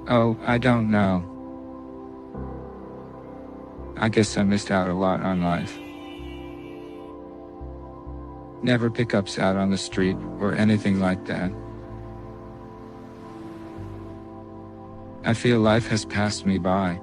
Oh, I don't know. I guess I missed out a lot on life. Never pickups out on the street or anything like that. I feel life has passed me by.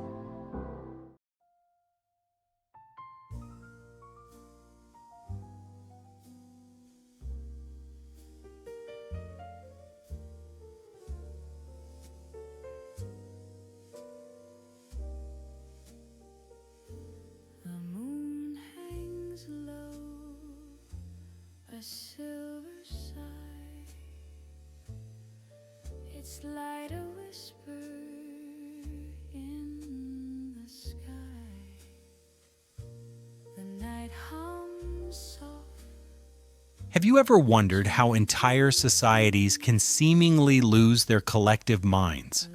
The moon hangs low, a silver sigh. Its light a whisper in the sky. The night hums soft. Have you ever wondered how entire societies can seemingly lose their collective minds?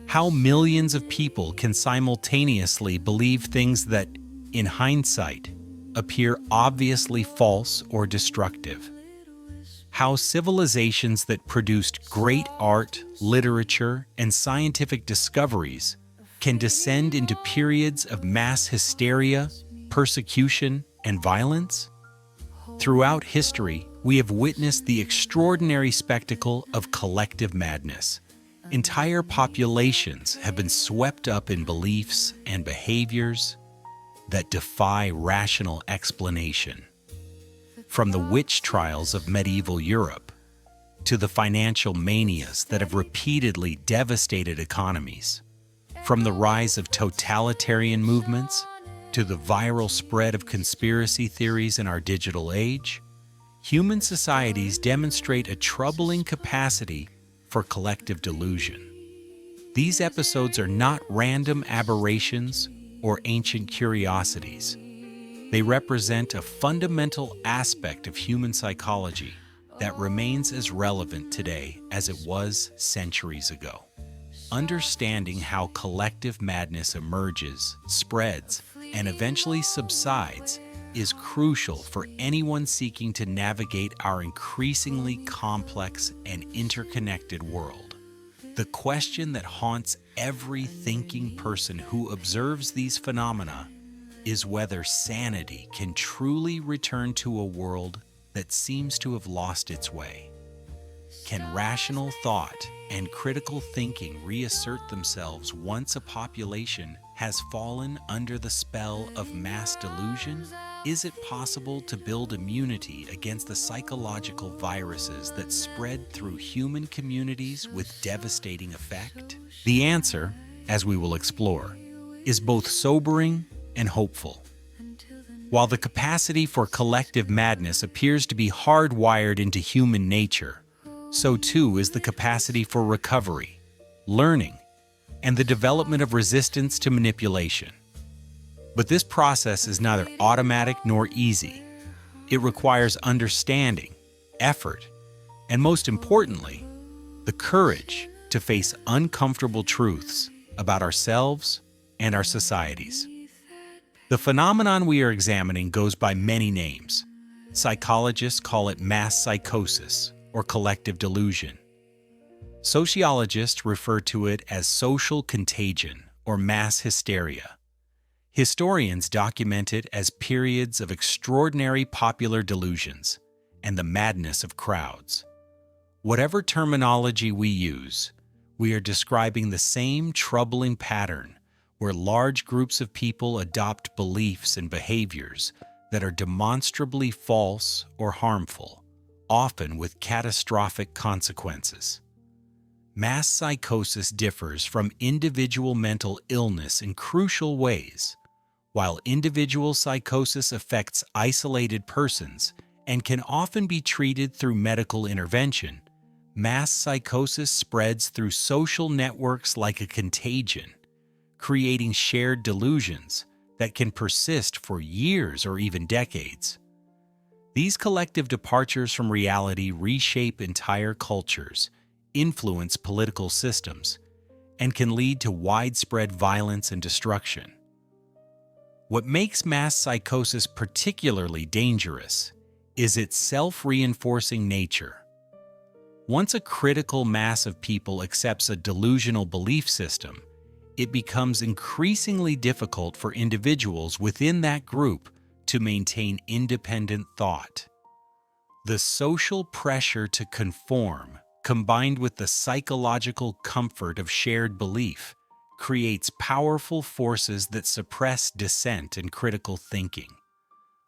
How millions of people can simultaneously believe things that, in hindsight, appear obviously false or destructive? How civilizations that produced great art, literature, and scientific discoveries can descend into periods of mass hysteria, persecution, and violence? Throughout history, we have witnessed the extraordinary spectacle of collective madness. Entire populations have been swept up in beliefs and behaviors that defy rational explanation. From the witch trials of medieval Europe to the financial manias that have repeatedly devastated economies, from the rise of totalitarian movements to the viral spread of conspiracy theories in our digital age, human societies demonstrate a troubling capacity for collective delusion. These episodes are not random aberrations or ancient curiosities. They represent a fundamental aspect of human psychology that remains as relevant today as it was centuries ago. Understanding how collective madness emerges, spreads, and eventually subsides is crucial for anyone seeking to navigate our increasingly complex and interconnected world. The question that haunts every thinking person who observes these phenomena is whether sanity can truly return to a world that seems to have lost its way. Can rational thought and critical thinking reassert themselves once a population has fallen under the spell of mass delusion? Is it possible to build immunity against the psychological viruses that spread through human communities with devastating effect? The answer, as we will explore, is both sobering and hopeful. While the capacity for collective madness appears to be hardwired into human nature, so too is the capacity for recovery, learning, and the development of resistance to manipulation. But this process is neither automatic nor easy. It requires understanding, effort, and most importantly, the courage to face uncomfortable truths about ourselves and our societies. The phenomenon we are examining goes by many names. Psychologists call it mass psychosis or collective delusion. Sociologists refer to it as social contagion or mass hysteria. Historians document it as periods of extraordinary popular delusions and the madness of crowds. Whatever terminology we use, we are describing the same troubling pattern where large groups of people adopt beliefs and behaviors that are demonstrably false or harmful, often with catastrophic consequences. Mass psychosis differs from individual mental illness in crucial ways. While individual psychosis affects isolated persons and can often be treated through medical intervention, mass psychosis spreads through social networks like a contagion, creating shared delusions that can persist for years or even decades. These collective departures from reality reshape entire cultures, influence political systems, and can lead to widespread violence and destruction. What makes mass psychosis particularly dangerous is its self-reinforcing nature. Once a critical mass of people accepts a delusional belief system, it becomes increasingly difficult for individuals within that group to maintain independent thought. The social pressure to conform, combined with the psychological comfort of shared belief, creates powerful forces that suppress dissent and critical thinking.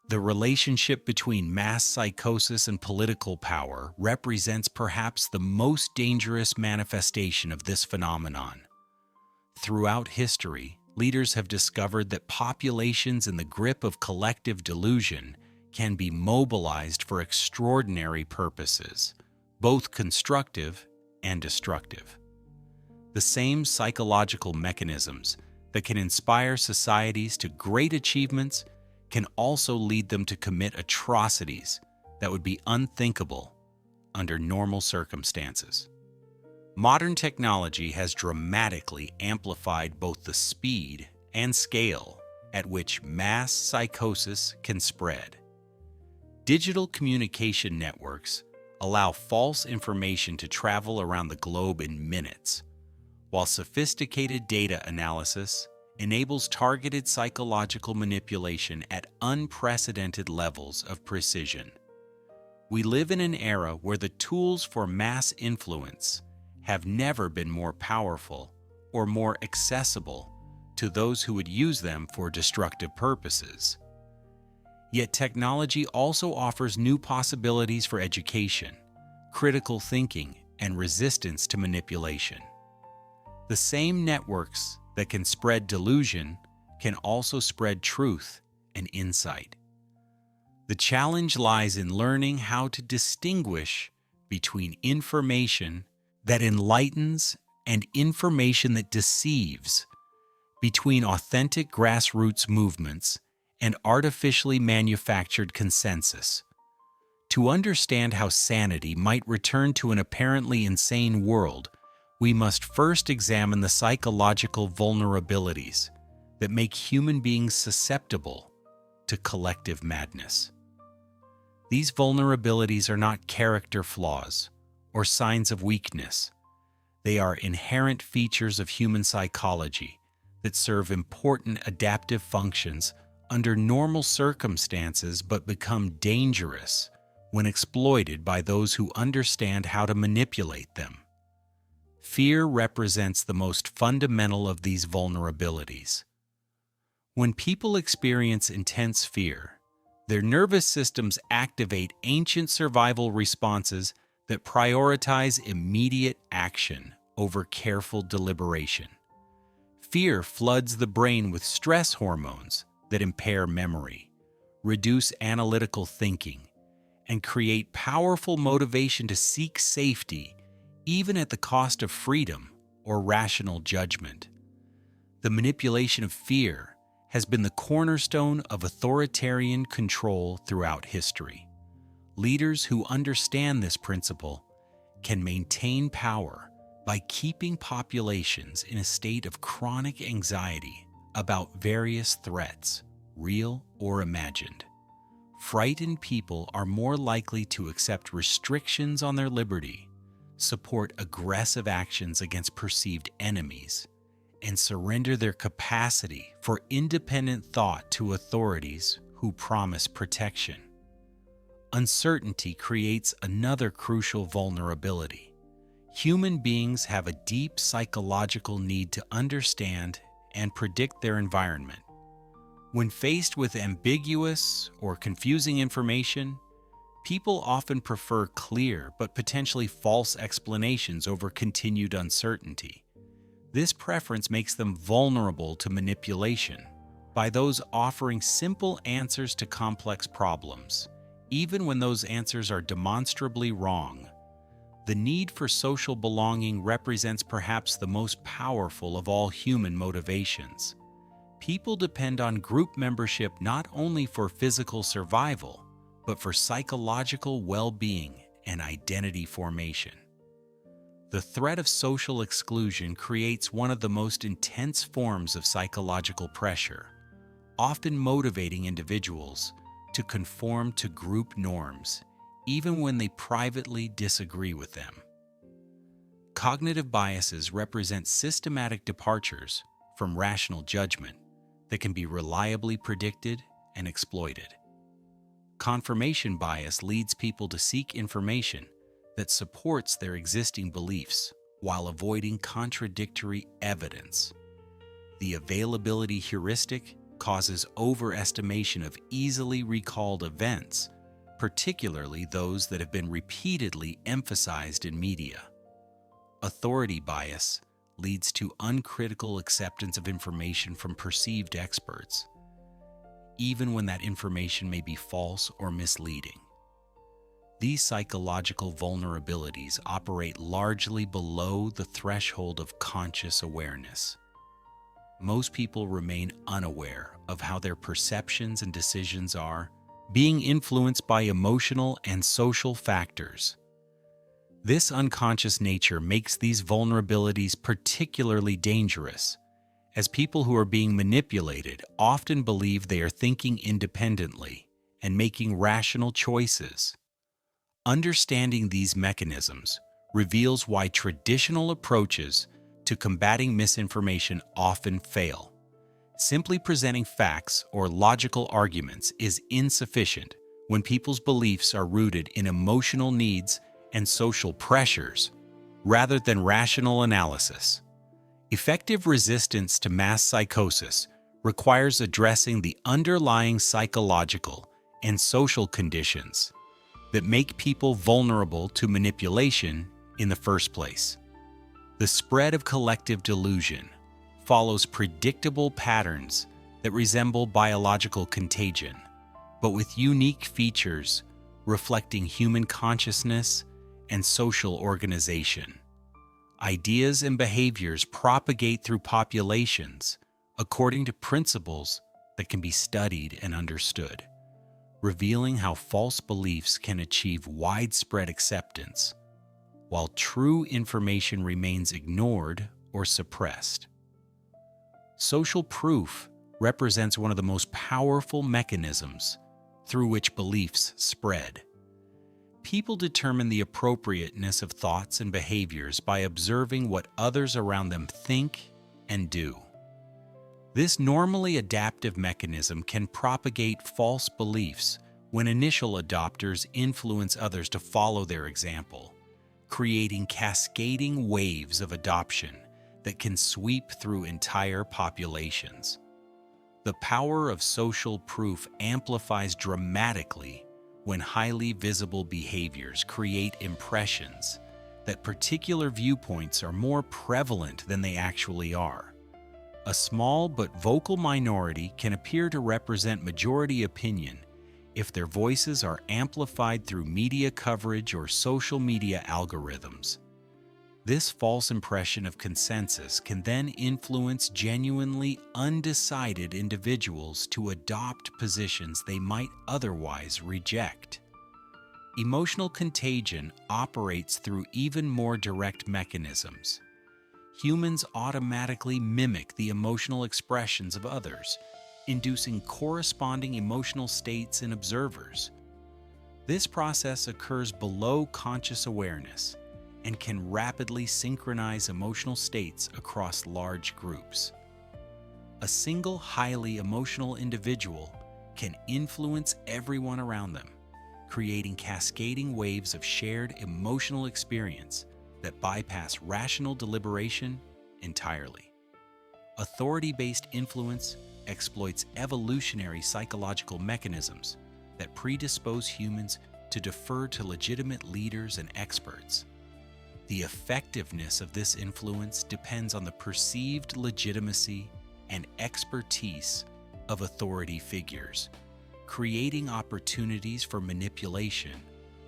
The relationship between mass psychosis and political power represents perhaps the most dangerous manifestation of this phenomenon. Throughout history, leaders have discovered that populations in the grip of collective delusion can be mobilized for extraordinary purposes, both constructive and destructive. The same psychological mechanisms that can inspire societies to great achievements can also lead them to commit atrocities that would be unthinkable under normal circumstances. Modern technology has dramatically amplified both the speed and scale at which mass psychosis can spread. Digital communication networks allow false information to travel around the globe in minutes, while sophisticated data analysis enables targeted psychological manipulation at unprecedented levels of precision. We live in an era where the tools for mass influence have never been more powerful or more accessible to those who would use them for destructive purposes. Yet technology also offers new possibilities for education, critical thinking, and resistance to manipulation. The same networks that can spread delusion can also spread truth and insight. The challenge lies in learning how to distinguish between information that enlightens and information that deceives, between authentic grassroots movements and artificially manufactured consensus. To understand how sanity might return to an apparently insane world, we must first examine the psychological vulnerabilities that make human beings susceptible to collective madness. These vulnerabilities are not character flaws or signs of weakness. They are inherent features of human psychology that serve important adaptive functions under normal circumstances but become dangerous when exploited by those who understand how to manipulate them. Fear represents the most fundamental of these vulnerabilities. When people experience intense fear, their nervous systems activate ancient survival responses that prioritize immediate action over careful deliberation. Fear floods the brain with stress hormones that impair memory, reduce analytical thinking, and create powerful motivation to seek safety even at the cost of freedom or rational judgment. The manipulation of fear has been the cornerstone of authoritarian control throughout history. Leaders who understand this principle can maintain power by keeping populations in a state of chronic anxiety about various threats, real or imagined. Frightened people are more likely to accept restrictions on their liberty, support aggressive actions against perceived enemies, and surrender their capacity for independent thought to authorities who promise protection. Uncertainty creates another crucial vulnerability. Human beings have a deep psychological need to understand and predict their environment. When faced with ambiguous or confusing information, people often prefer clear but potentially false explanations over continued uncertainty. This preference makes them vulnerable to manipulation by those offering simple answers to complex problems, even when those answers are demonstrably wrong. The need for social belonging represents perhaps the most powerful of all human motivations. People depend on group membership not only for physical survival, but for psychological well-being and identity formation. The threat of social exclusion creates one of the most intense forms of psychological pressure, often motivating individuals to conform to group norms, even when they privately disagree with them. Cognitive biases represent systematic departures from rational judgment that can be reliably predicted and exploited. Confirmation bias leads people to seek information that supports their existing beliefs while avoiding contradictory evidence. The availability heuristic causes overestimation of easily recalled events, particularly those that have been repeatedly emphasized in media. Authority bias leads to uncritical acceptance of information from perceived experts, even when that information may be false or misleading. These psychological vulnerabilities operate largely below the threshold of conscious awareness. Most people remain unaware of how their perceptions and decisions are being influenced by emotional and social factors. This unconscious nature makes these vulnerabilities particularly dangerous, as people who are being manipulated often believe they are thinking independently and making rational choices. Understanding these mechanisms reveals why traditional approaches to combating misinformation often fail. Simply presenting facts or logical arguments is insufficient when people's beliefs are rooted in emotional needs and social pressures, rather than rational analysis. Effective resistance to mass psychosis requires addressing the underlying psychological and social conditions that make people vulnerable to manipulation in the first place. The spread of collective delusion follows predictable patterns that resemble biological contagion, but with unique features reflecting human consciousness and social organization. Ideas and behaviors propagate through populations according to principles that can be studied and understood, revealing how false beliefs can achieve widespread acceptance, while true information remains ignored or suppressed. Social proof represents one of the most powerful mechanisms through which beliefs spread. People determine the appropriateness of thoughts and behaviors by observing what others around them think and do. This normally adaptive mechanism can propagate false beliefs when initial adopters influence others to follow their example, creating cascading waves of adoption that can sweep through entire populations. The power of social proof amplifies dramatically when highly visible behaviors create impressions that particular viewpoints are more prevalent than they actually are. A small but vocal minority can appear to represent majority opinion if their voices are amplified through media coverage or social media algorithms. This false impression of consensus can then influence genuinely undecided individuals to adopt positions they might otherwise reject. Emotional contagion operates through even more direct mechanisms. Humans automatically mimic the emotional expressions of others, inducing corresponding emotional states in observers. This process occurs below conscious awareness and can rapidly synchronize emotional states across large groups. A single highly emotional individual can influence everyone around them, creating cascading waves of shared emotional experience that bypass rational deliberation entirely. Authority-based influence exploits evolutionary psychological mechanisms that predispose humans to defer to legitimate leaders and experts. The effectiveness of this influence depends on the perceived legitimacy and expertise of authority figures, creating opportunities for manipulation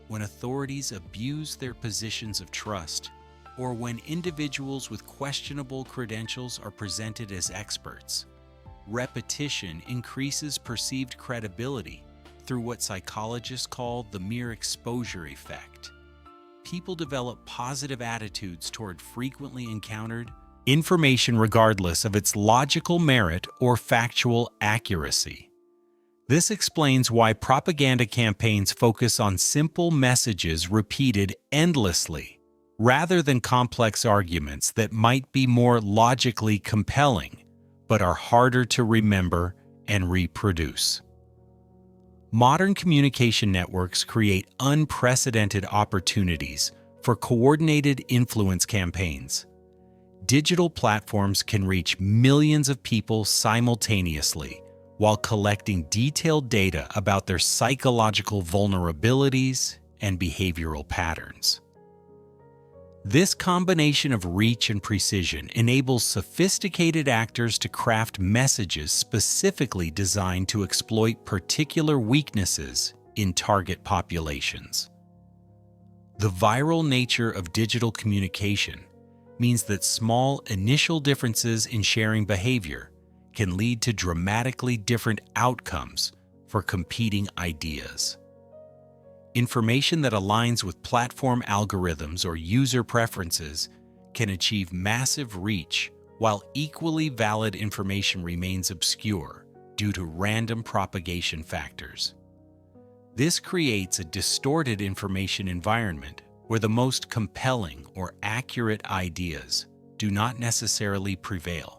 when authorities abuse their positions of trust or when individuals with questionable credentials are presented as experts. Repetition increases perceived credibility through what psychologists call the mere exposure effect. People develop positive attitudes toward frequently encountered information regardless of its logical merit or factual accuracy. This explains why propaganda campaigns focus on simple messages repeated endlessly, rather than complex arguments that might be more logically compelling, but are harder to remember and reproduce. Modern communication networks create unprecedented opportunities for coordinated influence campaigns. Digital platforms can reach millions of people simultaneously while collecting detailed data about their psychological vulnerabilities and behavioral patterns. This combination of reach and precision enables sophisticated actors to craft messages specifically designed to exploit particular weaknesses in target populations. The viral nature of digital communication means that small initial differences in sharing behavior can lead to dramatically different outcomes for competing ideas. Information that aligns with platform algorithms or user preferences can achieve massive reach, while equally valid information remains obscure due to random propagation factors. This creates a distorted information environment where the most compelling or accurate ideas do not necessarily prevail.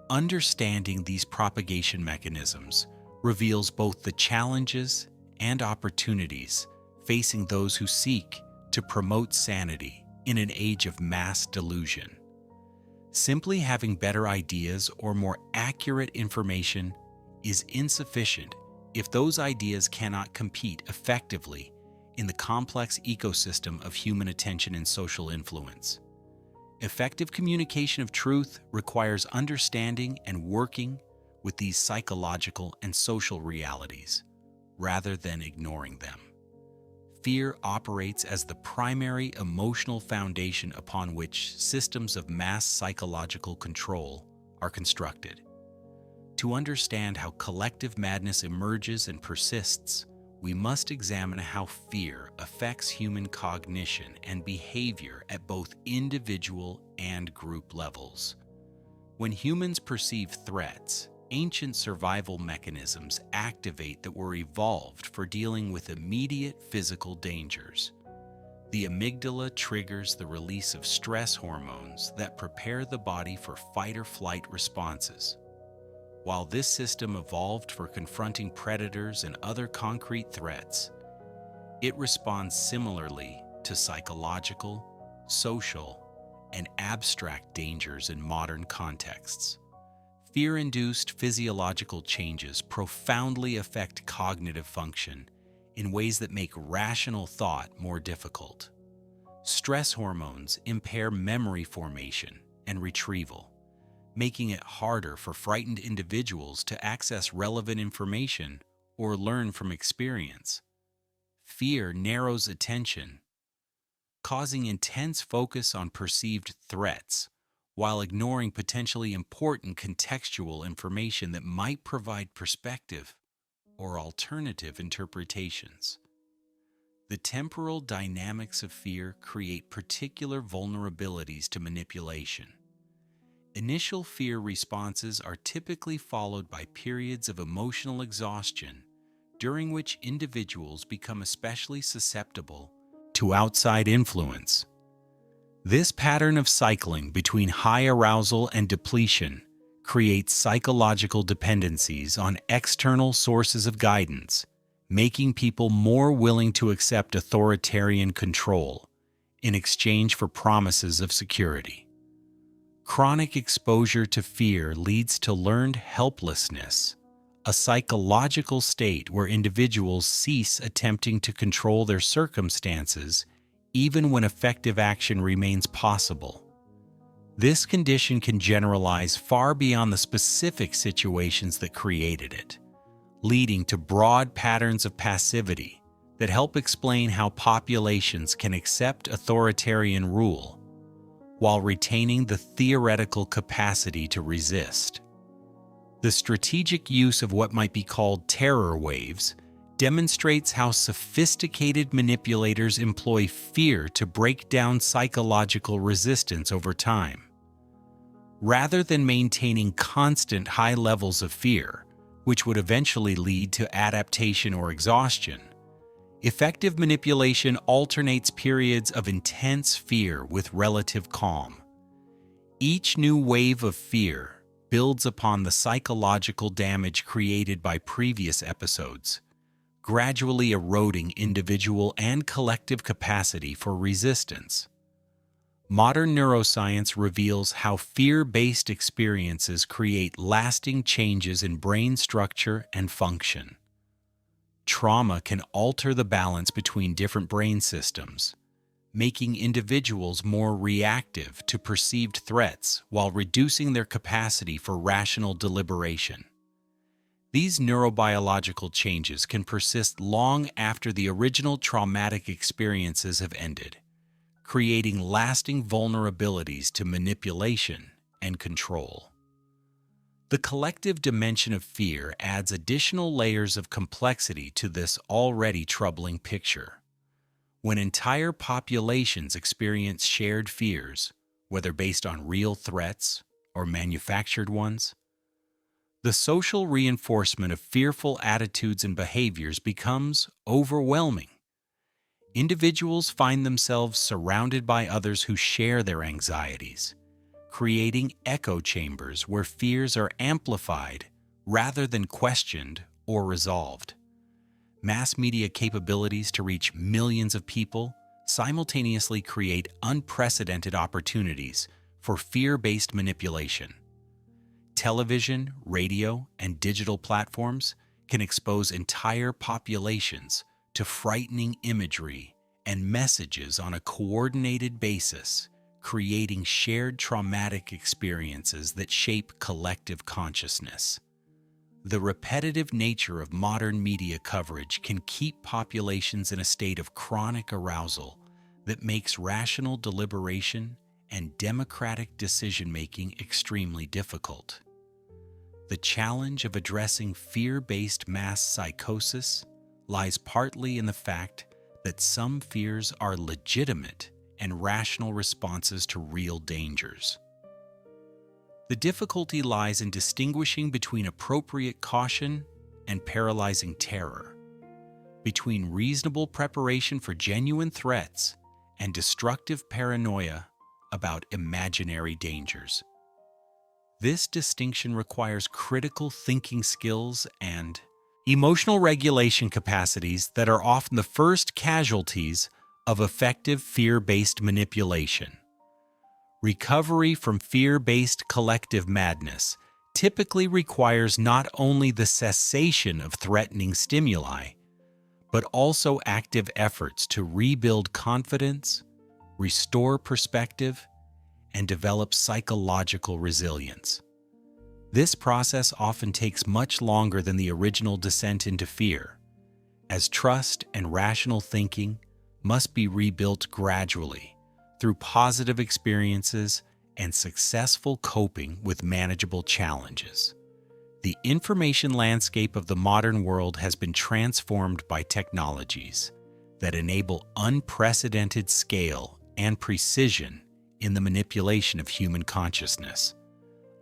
Understanding these propagation mechanisms reveals both the challenges and opportunities facing those who seek to promote sanity in an age of mass delusion. Simply having better ideas or more accurate information is insufficient if those ideas cannot compete effectively in the complex ecosystem of human attention and social influence. Effective communication of truth requires understanding and working with these psychological and social realities, rather than ignoring them. Fear operates as the primary emotional foundation upon which systems of mass psychological control are constructed. To understand how collective madness emerges and persists, we must examine how fear affects human cognition and behavior at both individual and group levels. When humans perceive threats, ancient survival mechanisms activate that were evolved for dealing with immediate physical dangers. The amygdala triggers the release of stress hormones that prepare the body for fight or flight responses. While this system evolved for confronting predators and other concrete threats, it responds similarly to psychological, social, and abstract dangers in modern contexts. Fear-induced physiological changes profoundly affect cognitive function in ways that make rational thought more difficult. Stress hormones impair memory formation and retrieval, making it harder for frightened individuals to access relevant information or learn from experience. Fear narrows attention, causing intense focus on perceived threats, while ignoring potentially important contextual information that might provide perspective or alternative interpretations. The temporal dynamics of fear create particular vulnerabilities to manipulation. Initial fear responses are typically followed by periods of emotional exhaustion, during which individuals become especially susceptible to outside influence. This pattern of cycling between high arousal and depletion creates psychological dependencies on external sources of guidance, making people more willing to accept authoritarian control in exchange for promises of security. Chronic exposure to fear leads to learned helplessness, a psychological state where individuals cease attempting to control their circumstances even when effective action remains possible. This condition can generalize far beyond the specific situations that created it, leading to broad patterns of passivity that help explain how populations can accept authoritarian rule while retaining the theoretical capacity to resist. The strategic use of what might be called terror waves demonstrates how sophisticated manipulators employ fear to break down psychological resistance over time. Rather than maintaining constant high levels of fear, which would eventually lead to adaptation or exhaustion. Effective manipulation alternates periods of intense fear with relative calm. Each new wave of fear builds upon the psychological damage created by previous episodes, gradually eroding individual and collective capacity for resistance. Modern neuroscience reveals how fear-based experiences create lasting changes in brain structure and function. Trauma can alter the balance between different brain systems, making individuals more reactive to perceived threats while reducing their capacity for rational deliberation. These neurobiological changes can persist long after the original traumatic experiences have ended, creating lasting vulnerabilities to manipulation and control. The collective dimension of fear adds additional layers of complexity to this already troubling picture. When entire populations experience shared fears, whether based on real threats or manufactured ones, the social reinforcement of fearful attitudes and behaviors becomes overwhelming. Individuals find themselves surrounded by others who share their anxieties, creating echo chambers where fears are amplified rather than questioned or resolved. Mass media capabilities to reach millions of people simultaneously create unprecedented opportunities for fear-based manipulation. Television, radio, and digital platforms can expose entire populations to frightening imagery and messages on a coordinated basis, creating shared traumatic experiences that shape collective consciousness. The repetitive nature of modern media coverage can keep populations in a state of chronic arousal that makes rational deliberation and democratic decision-making extremely difficult. The challenge of addressing fear-based mass psychosis lies partly in the fact that some fears are legitimate and rational responses to real dangers. The difficulty lies in distinguishing between appropriate caution and paralyzing terror, between reasonable preparation for genuine threats and destructive paranoia about imaginary dangers. This distinction requires critical thinking skills and emotional regulation capacities that are often the first casualties of effective fear-based manipulation. Recovery from fear-based collective madness typically requires not only the cessation of threatening stimuli, but also active efforts to rebuild confidence, restore perspective, and develop psychological resilience. This process often takes much longer than the original descent into fear, as trust and rational thinking must be rebuilt gradually through positive experiences and successful coping with manageable challenges. The information landscape of the modern world has been transformed by technologies that enable unprecedented scale and precision in the manipulation of human consciousness.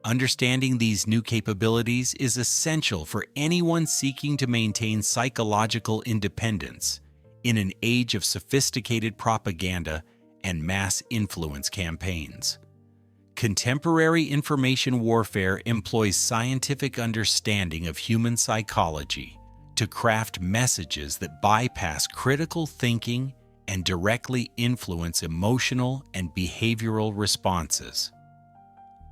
Understanding these new capabilities is essential for anyone seeking to maintain psychological independence in an age of sophisticated propaganda and mass influence campaigns. Contemporary information warfare employs scientific understanding of human psychology to craft messages that bypass critical thinking and directly influence emotional and behavioral responses.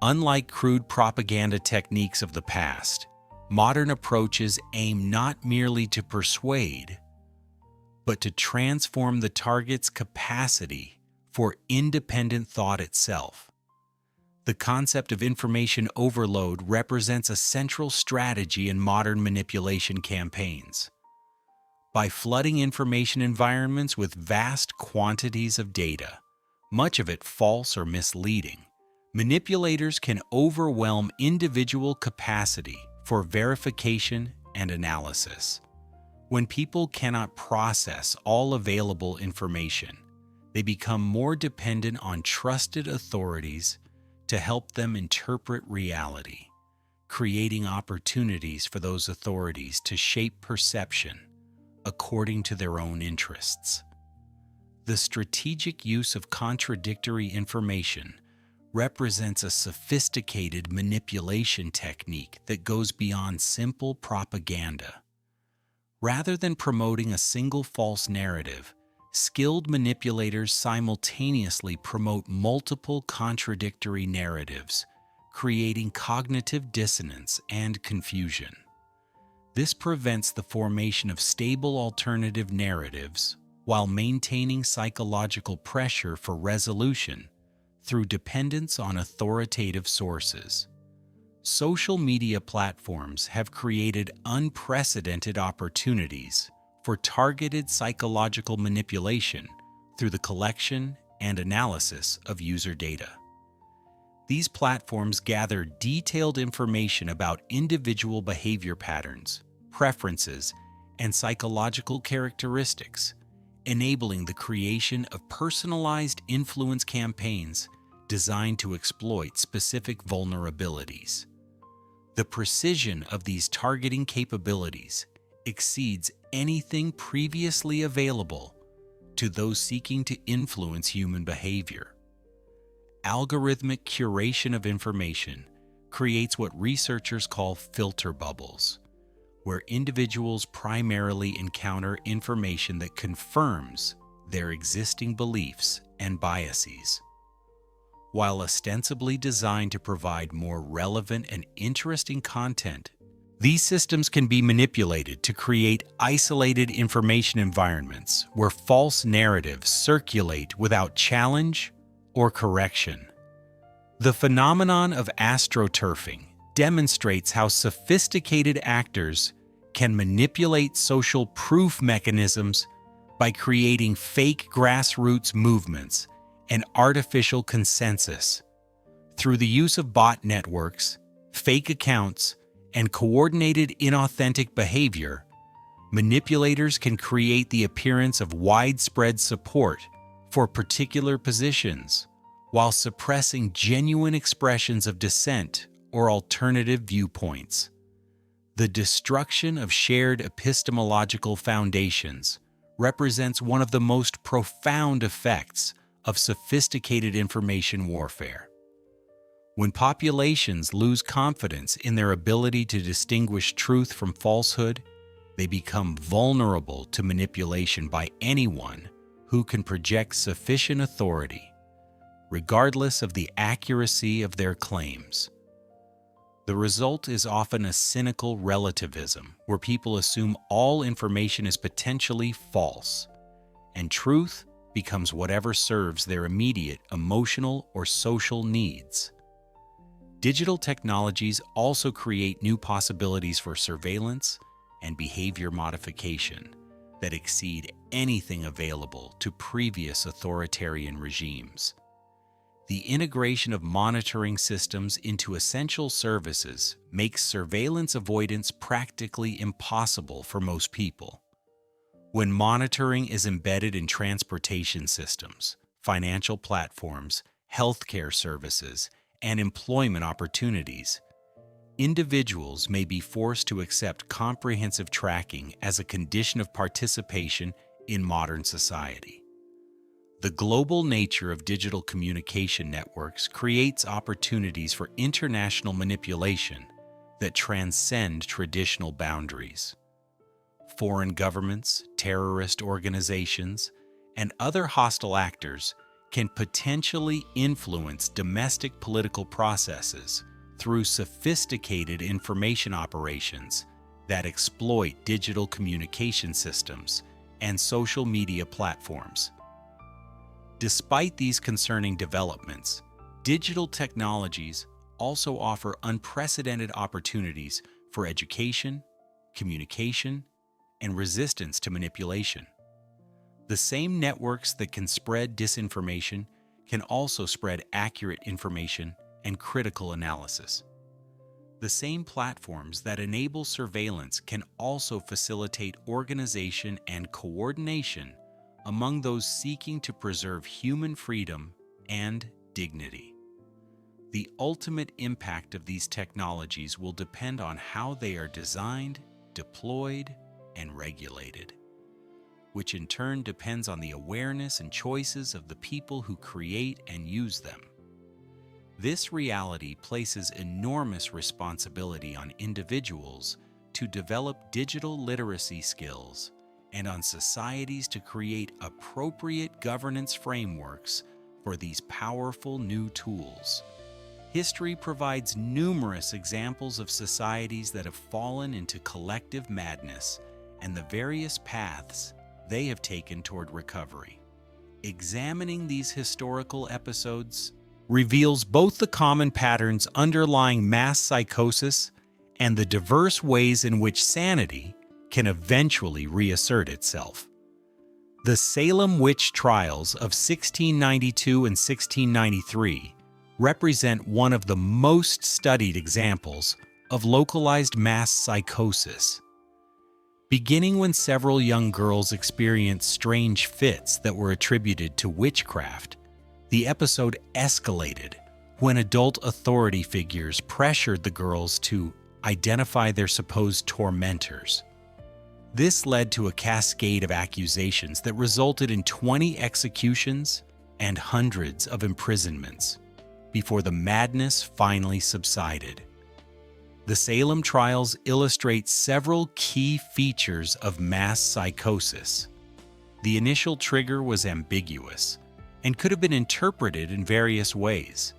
Unlike crude propaganda techniques of the past, modern approaches aim not merely to persuade, but to transform the target's capacity for independent thought itself. The concept of information overload represents a central strategy in modern manipulation campaigns. By flooding information environments with vast quantities of data, much of it false or misleading, manipulators can overwhelm individual capacity for verification and analysis. When people cannot process all available information, they become more dependent on trusted authorities to help them interpret reality, creating opportunities for those authorities to shape perception according to their own interests. The strategic use of contradictory information represents a sophisticated manipulation technique that goes beyond simple propaganda. Rather than promoting a single false narrative, skilled manipulators simultaneously promote multiple contradictory narratives, creating cognitive dissonance and confusion. This prevents the formation of stable alternative narratives while maintaining psychological pressure for resolution through dependence on authoritative sources. Social media platforms have created unprecedented opportunities for targeted psychological manipulation through the collection and analysis of user data. These platforms gather detailed information about individual behavior patterns, preferences, and psychological characteristics, enabling the creation of personalized influence campaigns designed to exploit specific vulnerabilities. The precision of these targeting capabilities exceeds anything previously available to those seeking to influence human behavior. Algorithmic curation of information creates what researchers call filter bubbles, where individuals primarily encounter information that confirms their existing beliefs and biases. While ostensibly designed to provide more relevant and interesting content, these systems can be manipulated to create isolated information environments where false narratives circulate without challenge or correction. The phenomenon of astroturfing demonstrates how sophisticated actors can manipulate social proof mechanisms by creating fake grassroots movements and artificial consensus. Through the use of bot networks, fake accounts, and coordinated inauthentic behavior, manipulators can create the appearance of widespread support for particular positions, while suppressing genuine expressions of dissent or alternative viewpoints. The destruction of shared epistemological foundations represents one of the most profound effects of sophisticated information warfare. When populations lose confidence in their ability to distinguish truth from falsehood, they become vulnerable to manipulation by anyone who can project sufficient authority, regardless of the accuracy of their claims. The result is often a cynical relativism, where people assume all information is potentially false, and truth becomes whatever serves their immediate emotional or social needs. Digital technologies also create new possibilities for surveillance and behavior modification that exceed anything available to previous authoritarian regimes. The integration of monitoring systems into essential services makes surveillance avoidance practically impossible for most people. When monitoring is embedded in transportation systems, financial platforms, healthcare services, and employment opportunities, individuals may be forced to accept comprehensive tracking as a condition of participation in modern society. The global nature of digital communication networks creates opportunities for international manipulation that transcend traditional boundaries. Foreign governments, terrorist organizations, and other hostile actors can potentially influence domestic political processes through sophisticated information operations that exploit digital communication systems and social media platforms. Despite these concerning developments, digital technologies also offer unprecedented opportunities for education, communication, and resistance to manipulation. The same networks that can spread disinformation can also spread accurate information and critical analysis. The same platforms that enable surveillance can also facilitate organization and coordination among those seeking to preserve human freedom and dignity. The ultimate impact of these technologies will depend on how they are designed, deployed, and regulated, which in turn depends on the awareness and choices of the people who create and use them. This reality places enormous responsibility on individuals to develop digital literacy skills and on societies to create appropriate governance frameworks for these powerful new tools. History provides numerous examples of societies that have fallen into collective madness and the various paths they have taken toward recovery. Examining these historical episodes reveals both the common patterns underlying mass psychosis and the diverse ways in which sanity can eventually reassert itself. The Salem witch trials of 1692 and 1693 represent one of the most studied examples of localized mass psychosis. Beginning when several young girls experienced strange fits that were attributed to witchcraft, the episode escalated when adult authority figures pressured the girls to identify their supposed tormentors. This led to a cascade of accusations that resulted in 20 executions and hundreds of imprisonments before the madness finally subsided. The Salem trials illustrate several key features of mass psychosis. The initial trigger was ambiguous and could have been interpreted in various ways,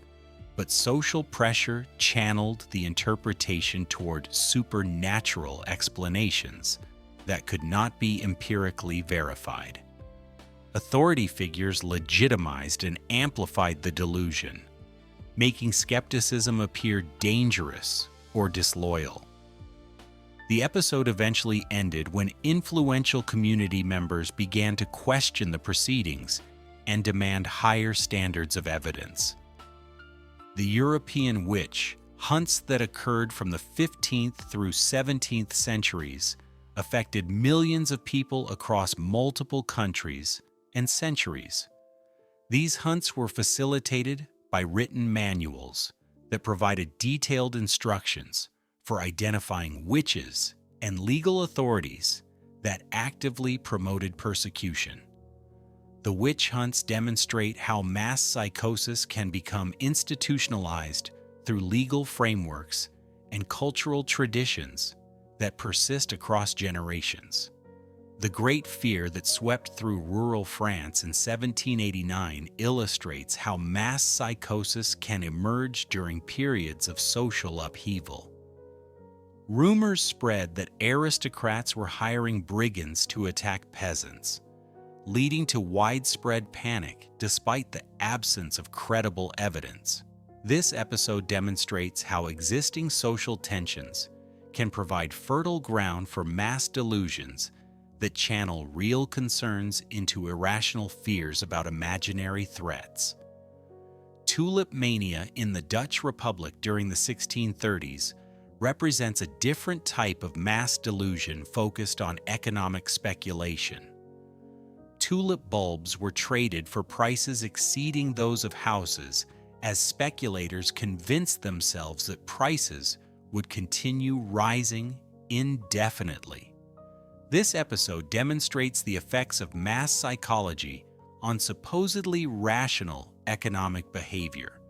but social pressure channeled the interpretation toward supernatural explanations that could not be empirically verified. Authority figures legitimized and amplified the delusion, making skepticism appear dangerous or disloyal. The episode eventually ended when influential community members began to question the proceedings and demand higher standards of evidence. The European witch hunts that occurred from the 15th through 17th centuries affected millions of people across multiple countries and centuries. These hunts were facilitated by written manuals that provided detailed instructions for identifying witches and legal authorities that actively promoted persecution. The witch hunts demonstrate how mass psychosis can become institutionalized through legal frameworks and cultural traditions that persist across generations. The Great Fear that swept through rural France in 1789 illustrates how mass psychosis can emerge during periods of social upheaval. Rumors spread that aristocrats were hiring brigands to attack peasants, leading to widespread panic despite the absence of credible evidence. This episode demonstrates how existing social tensions can provide fertile ground for mass delusions that channel real concerns into irrational fears about imaginary threats. Tulip mania in the Dutch Republic during the 1630s represents a different type of mass delusion focused on economic speculation. Tulip bulbs were traded for prices exceeding those of houses as speculators convinced themselves that prices would continue rising indefinitely. This episode demonstrates the effects of mass psychology on supposedly rational economic behavior,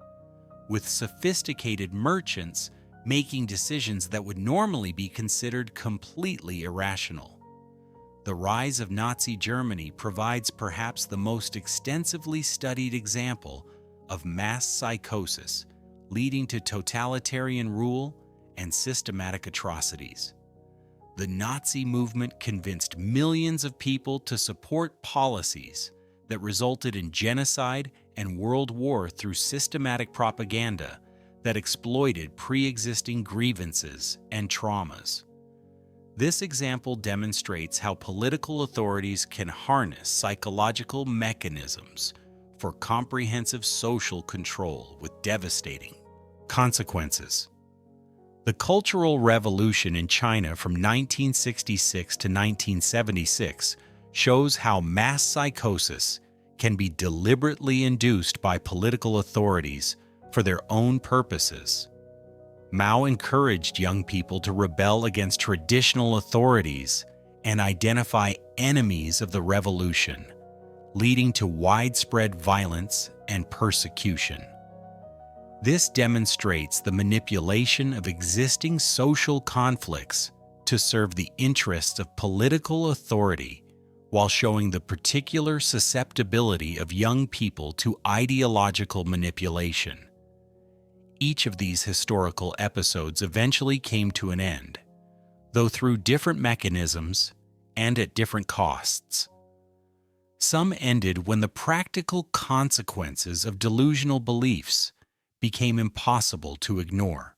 with sophisticated merchants making decisions that would normally be considered completely irrational. The rise of Nazi Germany provides perhaps the most extensively studied example of mass psychosis, leading to totalitarian rule and systematic atrocities. The Nazi movement convinced millions of people to support policies that resulted in genocide and world war through systematic propaganda that exploited pre-existing grievances and traumas. This example demonstrates how political authorities can harness psychological mechanisms for comprehensive social control with devastating consequences. The Cultural Revolution in China from 1966 to 1976 shows how mass psychosis can be deliberately induced by political authorities for their own purposes. Mao encouraged young people to rebel against traditional authorities and identify enemies of the revolution, leading to widespread violence and persecution. This demonstrates the manipulation of existing social conflicts to serve the interests of political authority, while showing the particular susceptibility of young people to ideological manipulation. Each of these historical episodes eventually came to an end, though through different mechanisms and at different costs. Some ended when the practical consequences of delusional beliefs became impossible to ignore.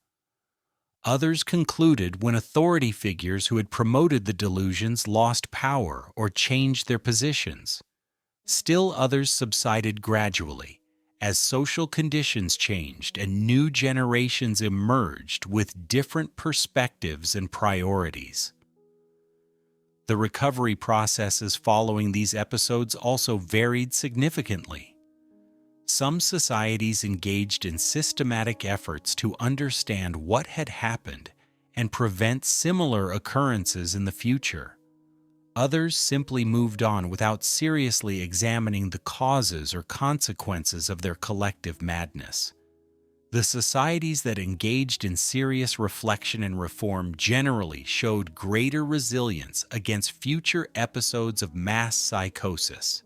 Others concluded when authority figures who had promoted the delusions lost power or changed their positions. Still others subsided gradually as social conditions changed and new generations emerged with different perspectives and priorities. The recovery processes following these episodes also varied significantly. Some societies engaged in systematic efforts to understand what had happened and prevent similar occurrences in the future. Others simply moved on without seriously examining the causes or consequences of their collective madness. The societies that engaged in serious reflection and reform generally showed greater resilience against future episodes of mass psychosis.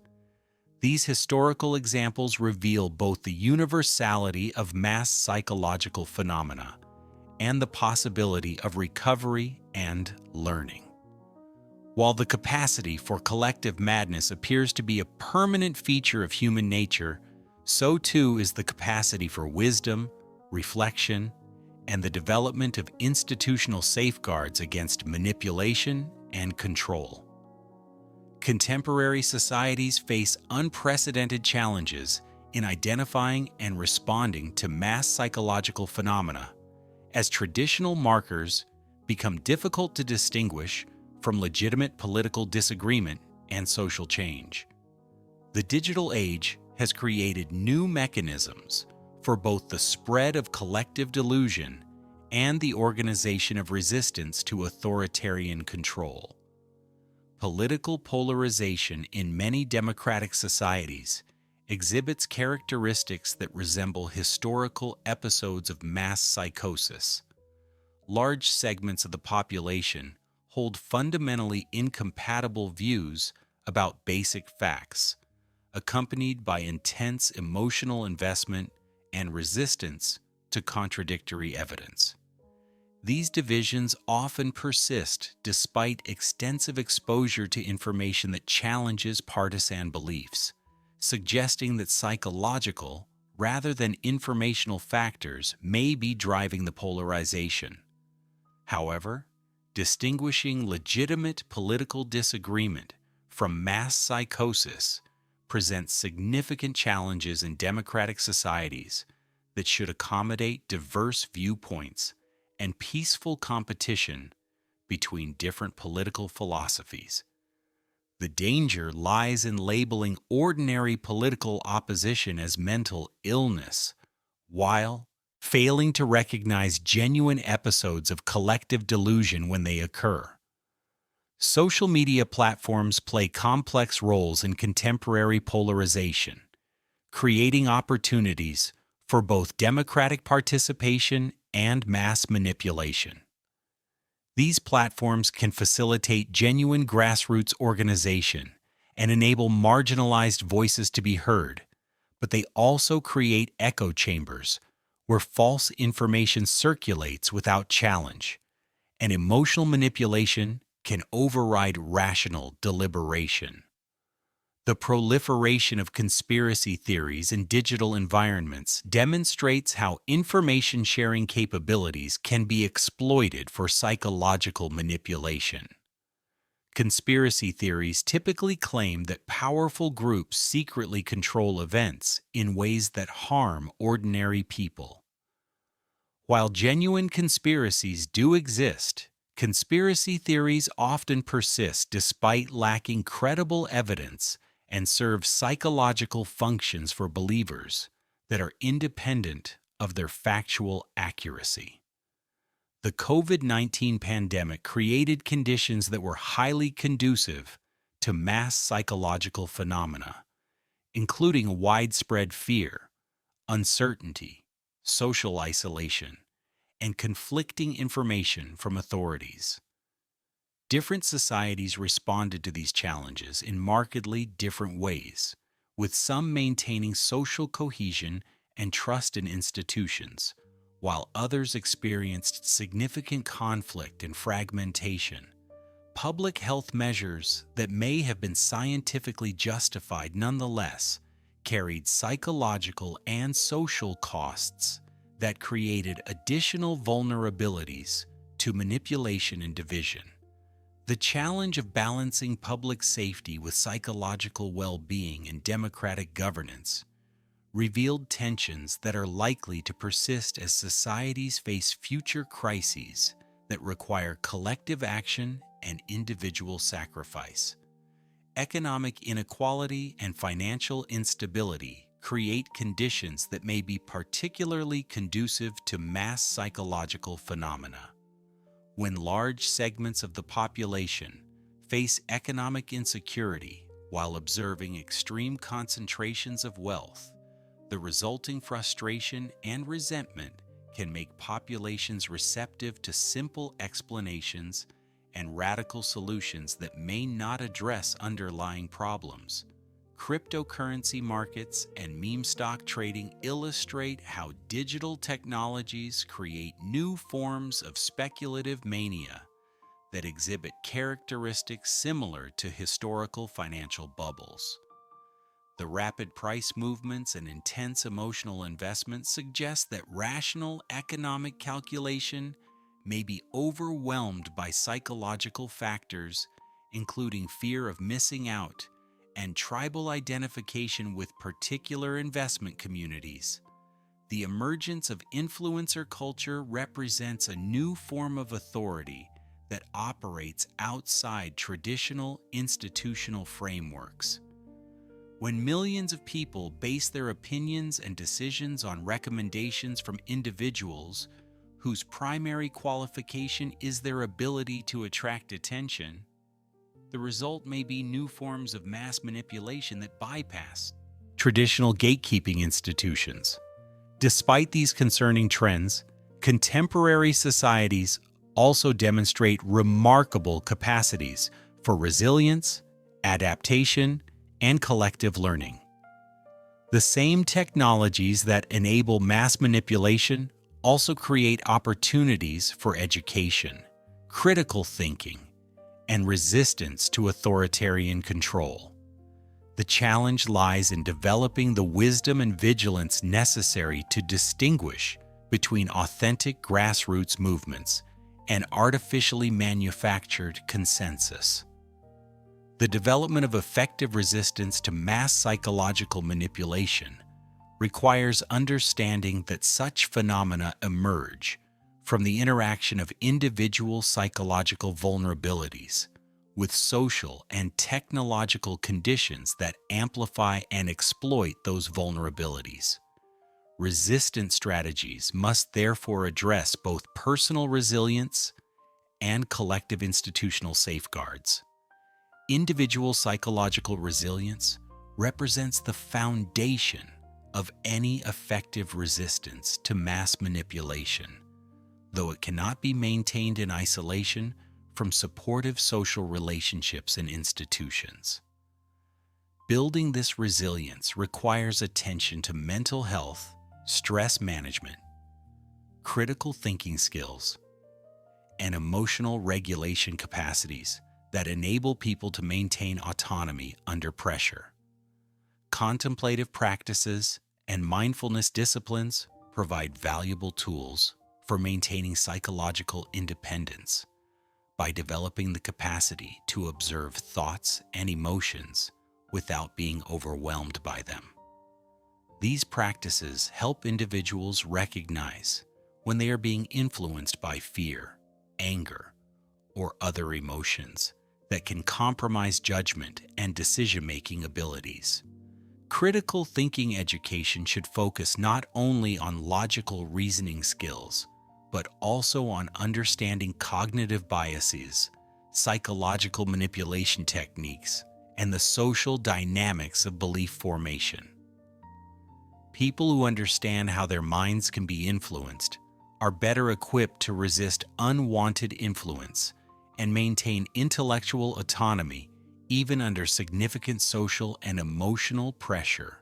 These historical examples reveal both the universality of mass psychological phenomena and the possibility of recovery and learning. While the capacity for collective madness appears to be a permanent feature of human nature, so too is the capacity for wisdom, reflection, and the development of institutional safeguards against manipulation and control. Contemporary societies face unprecedented challenges in identifying and responding to mass psychological phenomena, as traditional markers become difficult to distinguish from legitimate political disagreement and social change. The digital age has created new mechanisms for both the spread of collective delusion and the organization of resistance to authoritarian control. Political polarization in many democratic societies exhibits characteristics that resemble historical episodes of mass psychosis. Large segments of the population hold fundamentally incompatible views about basic facts, accompanied by intense emotional investment and resistance to contradictory evidence. These divisions often persist despite extensive exposure to information that challenges partisan beliefs, suggesting that psychological rather than informational factors may be driving the polarization. However, distinguishing legitimate political disagreement from mass psychosis presents significant challenges in democratic societies that should accommodate diverse viewpoints and peaceful competition between different political philosophies. The danger lies in labeling ordinary political opposition as mental illness, while failing to recognize genuine episodes of collective delusion when they occur. Social media platforms play complex roles in contemporary polarization, creating opportunities for both democratic participation and mass manipulation. These platforms can facilitate genuine grassroots organization and enable marginalized voices to be heard, but they also create echo chambers where false information circulates without challenge, and emotional manipulation can override rational deliberation. The proliferation of conspiracy theories in digital environments demonstrates how information sharing capabilities can be exploited for psychological manipulation. Conspiracy theories typically claim that powerful groups secretly control events in ways that harm ordinary people. While genuine conspiracies do exist, conspiracy theories often persist despite lacking credible evidence and serve psychological functions for believers that are independent of their factual accuracy. The COVID-19 pandemic created conditions that were highly conducive to mass psychological phenomena, including widespread fear, uncertainty, social isolation, and conflicting information from authorities. Different societies responded to these challenges in markedly different ways, with some maintaining social cohesion and trust in institutions, while others experienced significant conflict and fragmentation. Public health measures that may have been scientifically justified nonetheless carried psychological and social costs that created additional vulnerabilities to manipulation and division. The challenge of balancing public safety with psychological well-being and democratic governance revealed tensions that are likely to persist as societies face future crises that require collective action and individual sacrifice. Economic inequality and financial instability create conditions that may be particularly conducive to mass psychological phenomena. When large segments of the population face economic insecurity while observing extreme concentrations of wealth, the resulting frustration and resentment can make populations receptive to simple explanations and radical solutions that may not address underlying problems. Cryptocurrency markets and meme stock trading illustrate how digital technologies create new forms of speculative mania that exhibit characteristics similar to historical financial bubbles. The rapid price movements and intense emotional investment suggest that rational economic calculation may be overwhelmed by psychological factors, including fear of missing out and tribal identification with particular investment communities. The emergence of influencer culture represents a new form of authority that operates outside traditional institutional frameworks. When millions of people base their opinions and decisions on recommendations from individuals whose primary qualification is their ability to attract attention, the result may be new forms of mass manipulation that bypass traditional gatekeeping institutions. Despite these concerning trends, contemporary societies also demonstrate remarkable capacities for resilience, adaptation, and collective learning. The same technologies that enable mass manipulation also create opportunities for education, critical thinking, and resistance to authoritarian control. The challenge lies in developing the wisdom and vigilance necessary to distinguish between authentic grassroots movements and artificially manufactured consensus. The development of effective resistance to mass psychological manipulation requires understanding that such phenomena emerge from the interaction of individual psychological vulnerabilities with social and technological conditions that amplify and exploit those vulnerabilities. Resistance strategies must therefore address both personal resilience and collective institutional safeguards. Individual psychological resilience represents the foundation of any effective resistance to mass manipulation, though it cannot be maintained in isolation from supportive social relationships and institutions. Building this resilience requires attention to mental health, stress management, critical thinking skills, and emotional regulation capacities that enable people to maintain autonomy under pressure. Contemplative practices and mindfulness disciplines provide valuable tools for maintaining psychological independence by developing the capacity to observe thoughts and emotions without being overwhelmed by them. These practices help individuals recognize when they are being influenced by fear, anger, or other emotions that can compromise judgment and decision-making abilities. Critical thinking education should focus not only on logical reasoning skills, but also on understanding cognitive biases, psychological manipulation techniques, and the social dynamics of belief formation. People who understand how their minds can be influenced are better equipped to resist unwanted influence and maintain intellectual autonomy even under significant social and emotional pressure.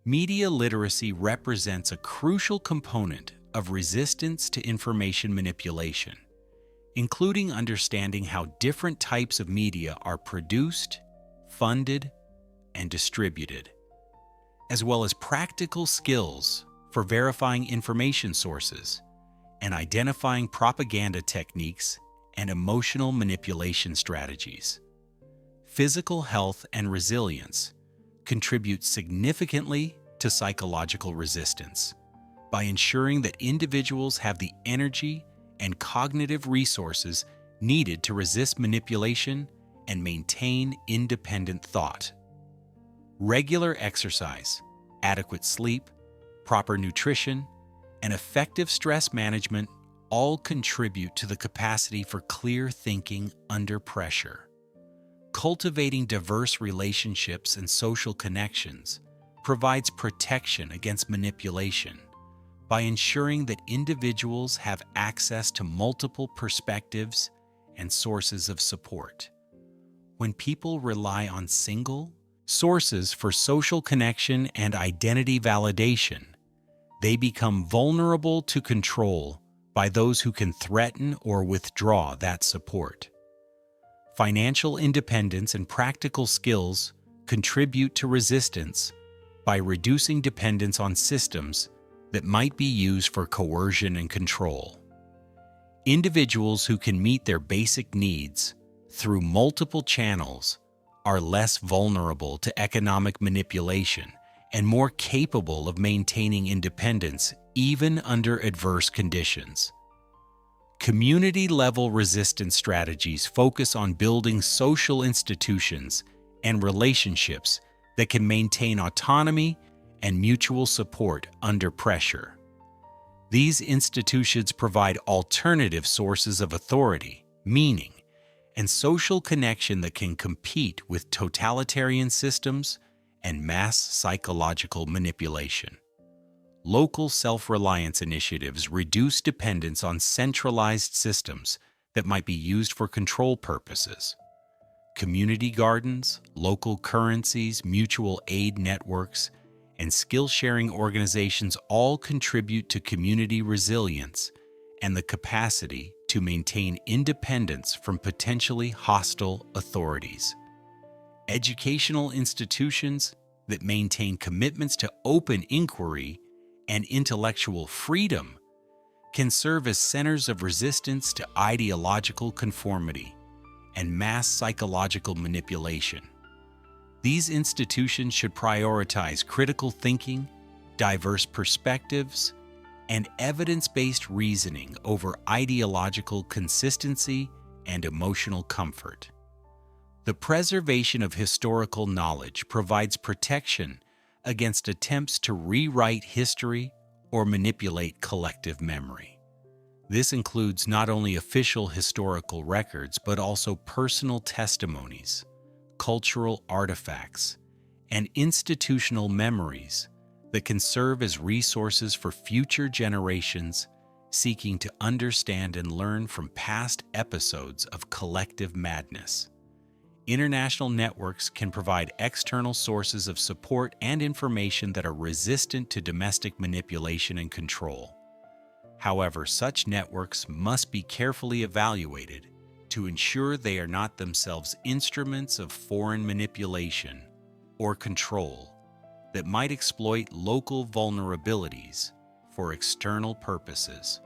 Media literacy represents a crucial component of resistance to information manipulation, including understanding how different types of media are produced, funded, and distributed, as well as practical skills for verifying information sources and identifying propaganda techniques and emotional manipulation strategies. Physical health and resilience contribute significantly to psychological resistance by ensuring that individuals have the energy and cognitive resources needed to resist manipulation and maintain independent thought. Regular exercise, adequate sleep, proper nutrition, and effective stress management all contribute to the capacity for clear thinking under pressure. Cultivating diverse relationships and social connections provides protection against manipulation by ensuring that individuals have access to multiple perspectives and sources of support. When people rely on single sources for social connection and identity validation, they become vulnerable to control by those who can threaten or withdraw that support. Financial independence and practical skills contribute to resistance by reducing dependence on systems that might be used for coercion and control. Individuals who can meet their basic needs through multiple channels are less vulnerable to economic manipulation and more capable of maintaining independence even under adverse conditions. Community-level resistance strategies focus on building social institutions and relationships that can maintain autonomy and mutual support under pressure. These institutions provide alternative sources of authority, meaning, and social connection that can compete with totalitarian systems and mass psychological manipulation. Local self-reliance initiatives reduce dependence on centralized systems that might be used for control purposes. Community gardens, local currencies, mutual aid networks, and skill-sharing organizations all contribute to community resilience and the capacity to maintain independence from potentially hostile authorities. Educational institutions that maintain commitments to open inquiry and intellectual freedom can serve as centers of resistance to ideological conformity and mass psychological manipulation. These institutions should prioritize critical thinking, diverse perspectives, and evidence-based reasoning over ideological consistency and emotional comfort. The preservation of historical knowledge provides protection against attempts to rewrite history or manipulate collective memory. This includes not only official historical records, but also personal testimonies, cultural artifacts, and institutional memories that can serve as resources for future generations seeking to understand and learn from past episodes of collective madness. International networks can provide external sources of support and information that are resistant to domestic manipulation and control. However, such networks must be carefully evaluated to ensure they are not themselves instruments of foreign manipulation or control that might exploit local vulnerabilities for external purposes.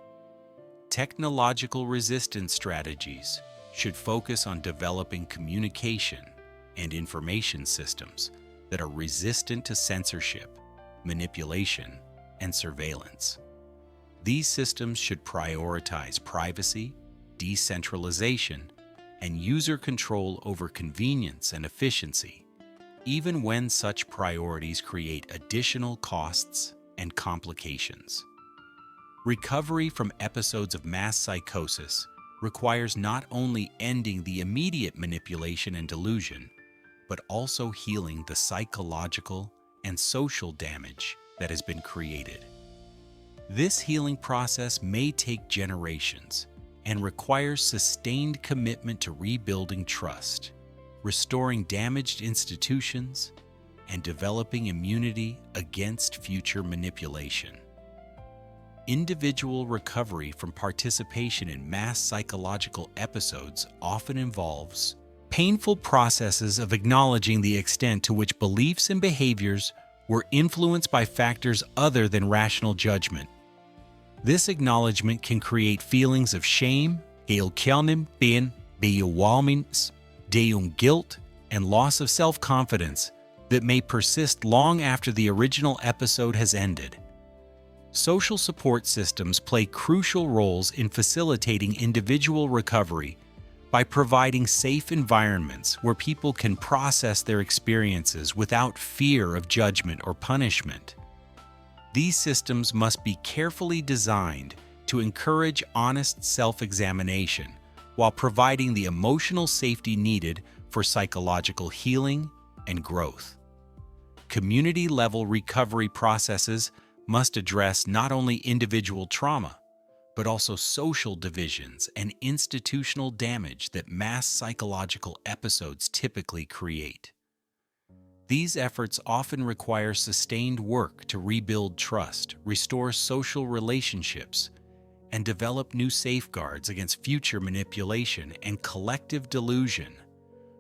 Technological resistance strategies should focus on developing communication and information systems that are resistant to censorship, manipulation, and surveillance. These systems should prioritize privacy, decentralization, and user control over convenience and efficiency, even when such priorities create additional costs and complications. Recovery from episodes of mass psychosis requires not only ending the immediate manipulation and delusion, but also healing the psychological and social damage that has been created. This healing process may take generations and requires sustained commitment to rebuilding trust, restoring damaged institutions, and developing immunity against future manipulation. Individual recovery from participation in mass psychological episodes often involves painful processes of acknowledging the extent to which beliefs and behaviors were influenced by factors other than rational judgment. This acknowledgement can create feelings of shame, guilt, and loss of self-confidence that may persist long after the original episode has ended. Social support systems play crucial roles in facilitating individual recovery by providing safe environments where people can process their experiences without fear of judgment or punishment. These systems must be carefully designed to encourage honest self-examination while providing the emotional safety needed for psychological healing and growth. Community-level recovery processes must address not only individual trauma, but also social divisions and institutional damage that mass psychological episodes typically create. These efforts often require sustained work to rebuild trust, restore social relationships, and develop new safeguards against future manipulation and collective delusion.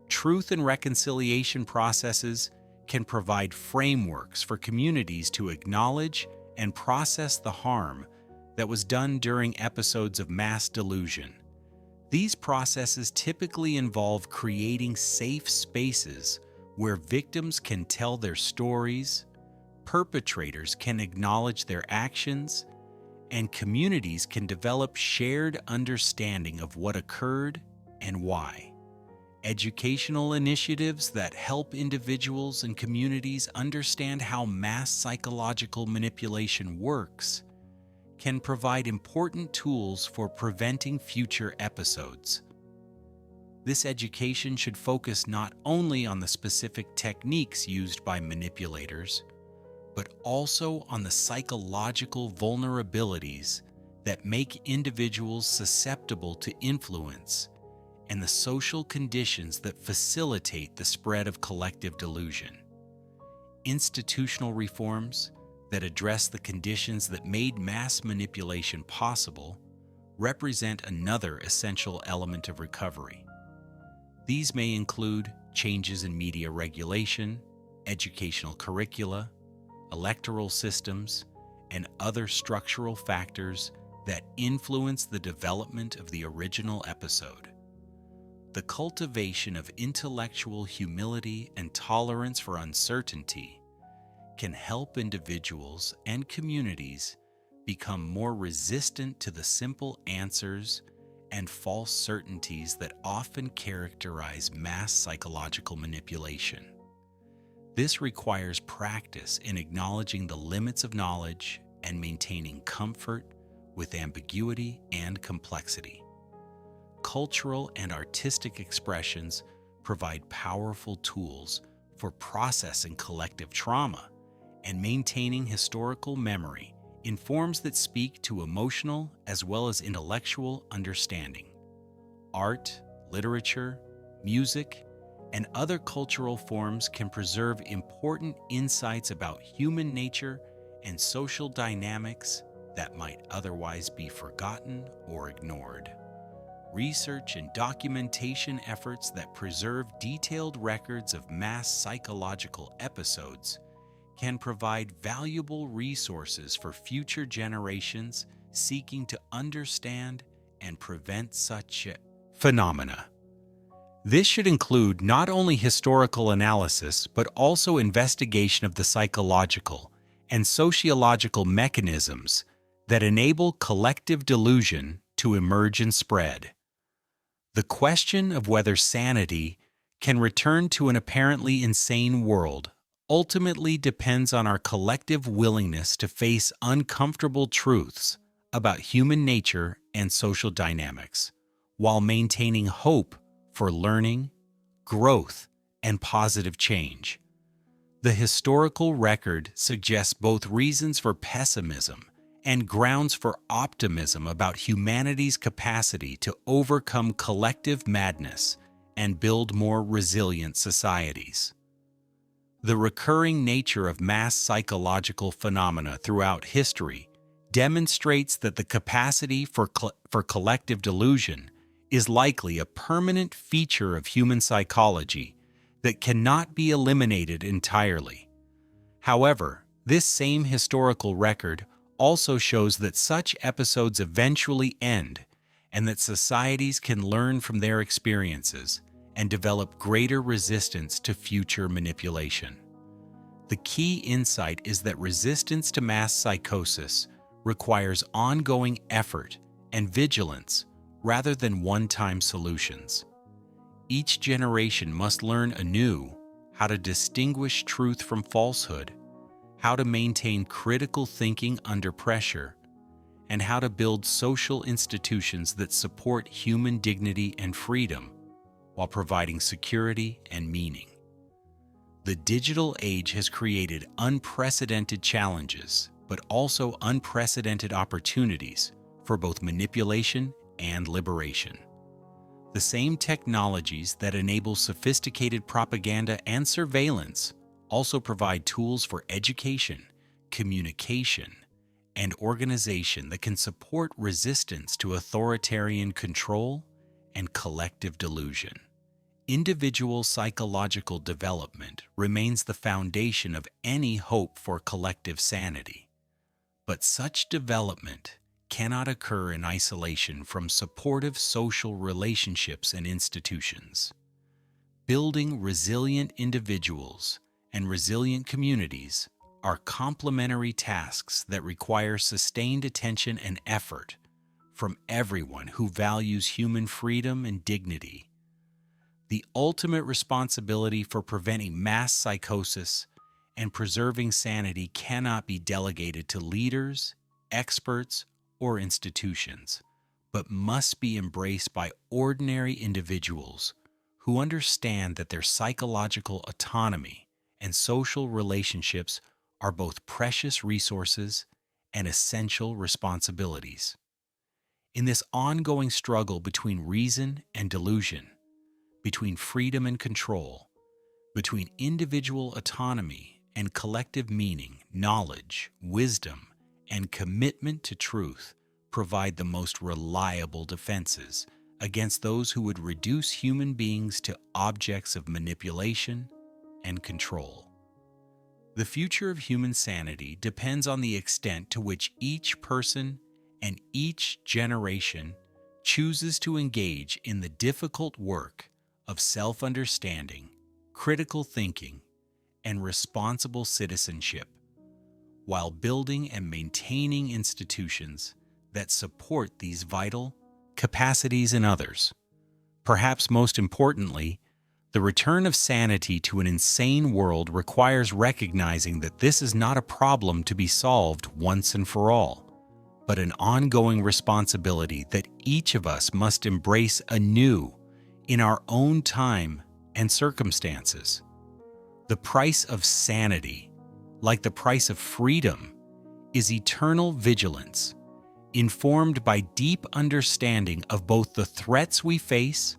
Truth and reconciliation processes can provide frameworks for communities to acknowledge and process the harm that was done during episodes of mass delusion. These processes typically involve creating safe spaces where victims can tell their stories, perpetrators can acknowledge their actions, and communities can develop shared understanding of what occurred and why. Educational initiatives that help individuals and communities understand how mass psychological manipulation works can provide important tools for preventing future episodes. This education should focus not only on the specific techniques used by manipulators, but also on the psychological vulnerabilities that make individuals susceptible to influence and the social conditions that facilitate the spread of collective delusion. Institutional reforms that address the conditions that made mass manipulation possible represent another essential element of recovery. These may include changes in media regulation, educational curricula, electoral systems, and other structural factors that influence the development of the original episode. The cultivation of intellectual humility and tolerance for uncertainty can help individuals and communities become more resistant to the simple answers and false certainties that often characterize mass psychological manipulation. This requires practice in acknowledging the limits of knowledge and maintaining comfort with ambiguity and complexity. Cultural and artistic expressions provide powerful tools for processing collective trauma and maintaining historical memory in forms that speak to emotional as well as intellectual understanding. Art, literature, music, and other cultural forms can preserve important insights about human nature and social dynamics that might otherwise be forgotten or ignored. Research and documentation efforts that preserve detailed records of mass psychological episodes can provide valuable resources for future generations seeking to understand and prevent such phenomena. This should include not only historical analysis, but also investigation of the psychological and sociological mechanisms that enable collective delusion to emerge and spread. The question of whether sanity can return to an apparently insane world ultimately depends on our collective willingness to face uncomfortable truths about human nature and social dynamics, while maintaining hope for learning, growth, and positive change. The historical record suggests both reasons for pessimism and grounds for optimism about humanity's capacity to overcome collective madness and build more resilient societies. The recurring nature of mass psychological phenomena throughout history demonstrates that the capacity for collective delusion is likely a permanent feature of human psychology that cannot be eliminated entirely. However, this same historical record also shows that such episodes eventually end and that societies can learn from their experiences and develop greater resistance to future manipulation. The key insight is that resistance to mass psychosis requires ongoing effort and vigilance rather than one-time solutions. Each generation must learn anew how to distinguish truth from falsehood, how to maintain critical thinking under pressure, and how to build social institutions that support human dignity and freedom while providing security and meaning. The digital age has created unprecedented challenges, but also unprecedented opportunities for both manipulation and liberation. The same technologies that enable sophisticated propaganda and surveillance also provide tools for education, communication, and organization that can support resistance to authoritarian control and collective delusion. Individual psychological development remains the foundation of any hope for collective sanity, but such development cannot occur in isolation from supportive social relationships and institutions. Building resilient individuals and resilient communities are complementary tasks that require sustained attention and effort from everyone who values human freedom and dignity. The ultimate responsibility for preventing mass psychosis and preserving sanity cannot be delegated to leaders, experts, or institutions, but must be embraced by ordinary individuals who understand that their psychological autonomy and social relationships are both precious resources and essential responsibilities. In this ongoing struggle between reason and delusion, between freedom and control, between individual autonomy and collective meaning, knowledge, wisdom, and commitment to truth provide the most reliable defenses against those who would reduce human beings to objects of manipulation and control. The future of human sanity depends on the extent to which each person and each generation chooses to engage in the difficult work of self-understanding, critical thinking, and responsible citizenship, while building and maintaining institutions that support these vital capacities in others. Perhaps most importantly, the return of sanity to an insane world requires recognizing that this is not a problem to be solved once and for all, but an ongoing responsibility that each of us must embrace anew in our own time and circumstances. The price of sanity, like the price of freedom, is eternal vigilance, informed by deep understanding of both the threats we face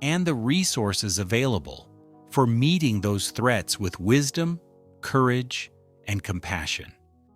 and the resources available for meeting those threats with wisdom, courage, and compassion.